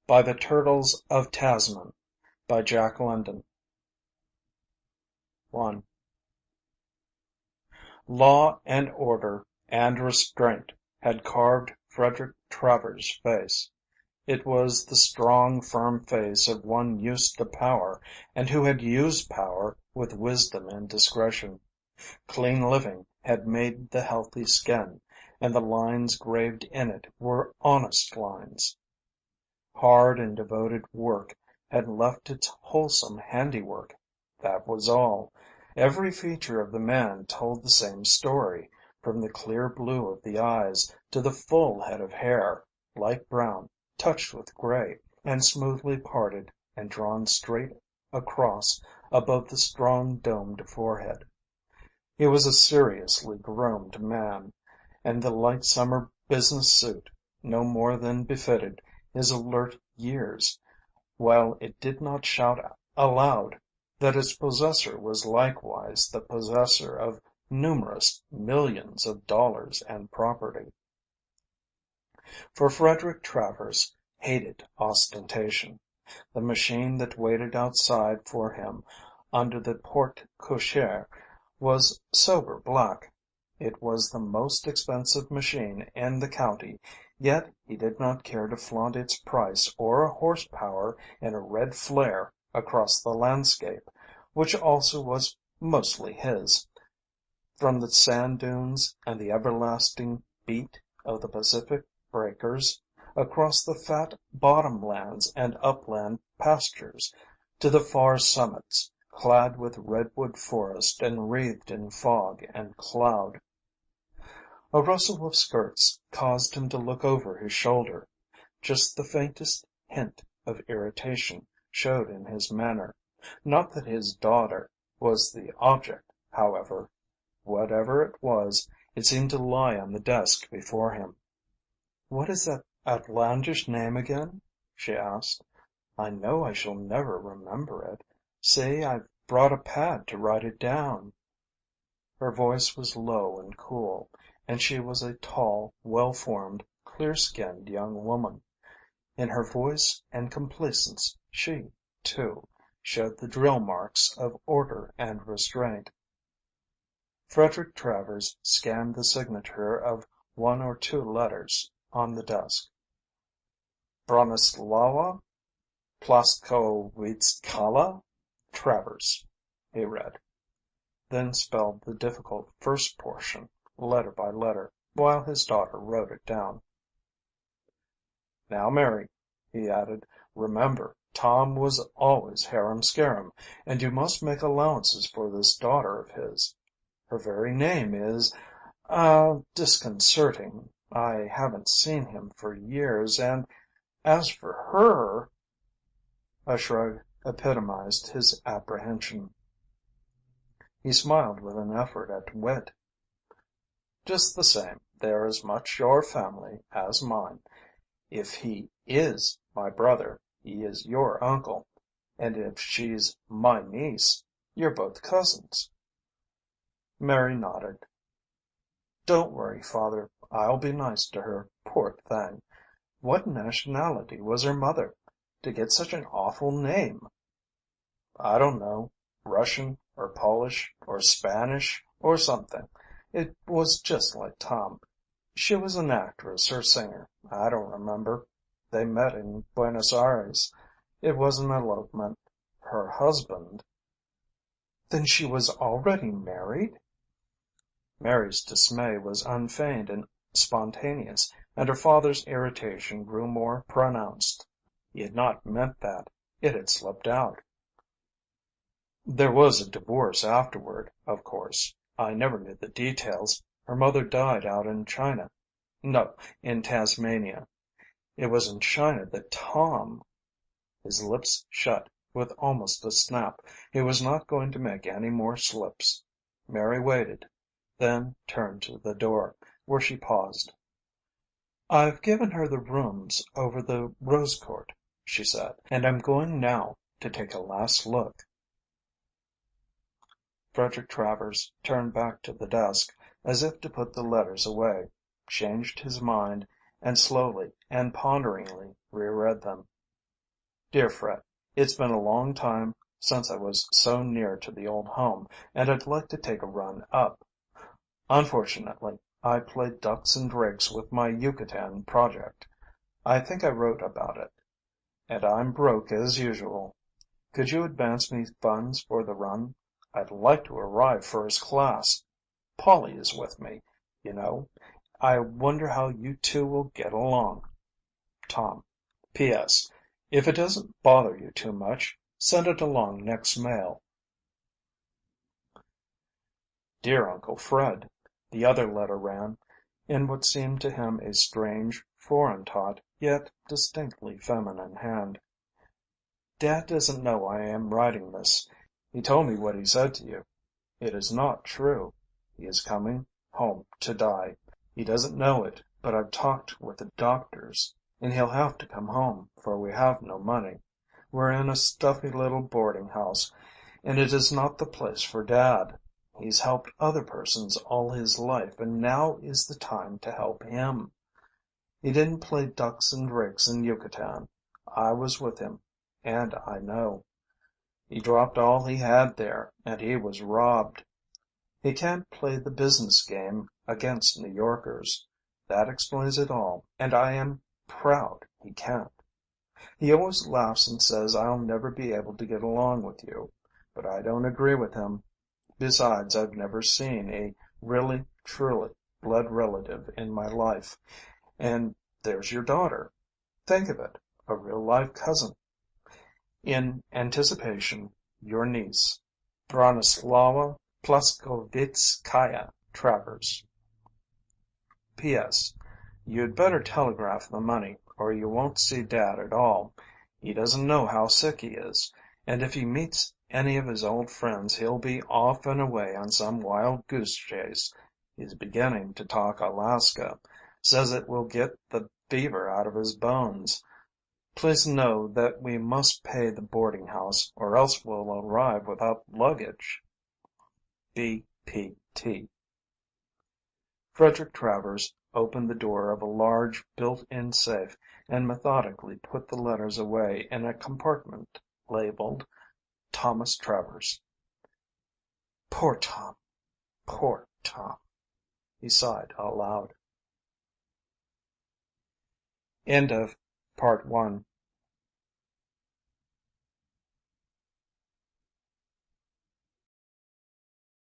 By the Turtles of Tasman, by Jack London. 1. Law and order and restraint had carved Frederick Travers' face. It was the strong, firm face of one used to power, and who had used power with wisdom and discretion. Clean living had made the healthy skin, and the lines graved in it were honest lines. Hard and devoted work had left its wholesome handiwork. That was all. Every feature of the man told the same story, from the clear blue of the eyes to the full head of hair, light brown, touched with gray, and smoothly parted and drawn straight across above the strong domed forehead. He was a seriously groomed man, and the light summer business suit no more than befitted his alert years, while it did not shout aloud that its possessor was likewise the possessor of numerous millions of dollars and property. For Frederick Travers hated ostentation. The machine that waited outside for him under the porte cochere was sober black. It was the most expensive machine in the county, yet he did not care to flaunt its price or horsepower in a red flare across the landscape, which also was mostly his, from the sand dunes and the everlasting beat of the Pacific breakers, across the fat bottomlands and upland pastures, to the far summits, clad with redwood forest and wreathed in fog and cloud. A rustle of skirts caused him to look over his shoulder. Just the faintest hint of irritation showed in his manner. Not that his daughter was the object, however. Whatever it was, it seemed to lie on the desk before him. "What is that outlandish name again?" she asked. "I know I shall never remember it. See, I've brought a pad to write it down." Her voice was low and cool, and she was a tall, well-formed, clear-skinned young woman. In her voice and complacence she, too, showed the drill marks of order and restraint. Frederick Travers scanned the signature of one or two letters on the desk. "Bronislawa Plaskowitskaya Travers," he read, then spelled the difficult first portion, letter by letter, while his daughter wrote it down. "Now, Mary," he added, "remember, Tom was always harum-scarum, and you must make allowances for this daughter of his. Her very name is disconcerting. I haven't seen him for years, and as for her—" A shrug epitomized his apprehension. He smiled with an effort at wit. "Just the same, they're as much your family as mine. If he is my brother, he is your uncle, and if she's my niece, you're both cousins." Mary nodded. "Don't worry, father. I'll be nice to her, poor thing. What nationality was her mother, to get such an awful name?" "I don't know. Russian or Polish or Spanish or something. It was just like Tom. She was an actress or singer. I don't remember. They met in Buenos Aires. It was an elopement. Her husband—" "Then she was already married?" Mary's dismay was unfeigned and spontaneous, and her father's irritation grew more pronounced. He had not meant that. It had slipped out. "There was a divorce afterward, of course. I never knew the details. Her mother died out in China. No, in Tasmania. It was in China that Tom—" His lips shut with almost a snap. He was not going to make any more slips. Mary waited, then turned to the door, where she paused. "I've given her the rooms over the rose court," she said, "and I'm going now to take a last look." Frederick Travers turned back to the desk, as if to put the letters away, changed his mind, and slowly and ponderingly reread them. Dear Fred, it's been a long time since I was so near to the old home, and I'd like to take a run up. Unfortunately, I played ducks and drakes with my Yucatan project. I think I wrote about it. And I'm broke as usual. Could you advance me funds for the run? I'd like to arrive first class. Polly is with me, you know. I wonder how you two will get along. Tom. P.S. If it doesn't bother you too much, send it along next mail. Dear Uncle Fred, the other letter ran, in what seemed to him a strange, foreign taught, yet distinctly feminine hand. Dad doesn't know I am writing this. He told me what he said to you. It is not true. He is coming home to die. He doesn't know it, but I've talked with the doctors, and he'll have to come home, for we have no money. We're in a stuffy little boarding house, and it is not the place for Dad. He's helped other persons all his life, and now is the time to help him. He didn't play ducks and drakes in Yucatan. I was with him, and I know. He dropped all he had there, and he was robbed. He can't play the business game against New Yorkers. That explains it all, and I am proud he can't. He always laughs and says I'll never be able to get along with you, but I don't agree with him. Besides, I've never seen a really, truly blood relative in my life. And there's your daughter. Think of it, a real live cousin. In anticipation, your niece, Bronislawa Plaskovitskaya Travers. P.S. You'd better telegraph the money, or you won't see Dad at all. He doesn't know how sick he is, and if he meets any of his old friends he'll be off and away on some wild goose chase. He's beginning to talk Alaska. Says it will get the fever out of his bones. Please know that we must pay the boarding house, or else we'll arrive without luggage. B.P.T. Frederick Travers opened the door of a large built-in safe and methodically put the letters away in a compartment labeled Thomas Travers. Poor Tom, poor Tom, he sighed aloud. End of Part 1.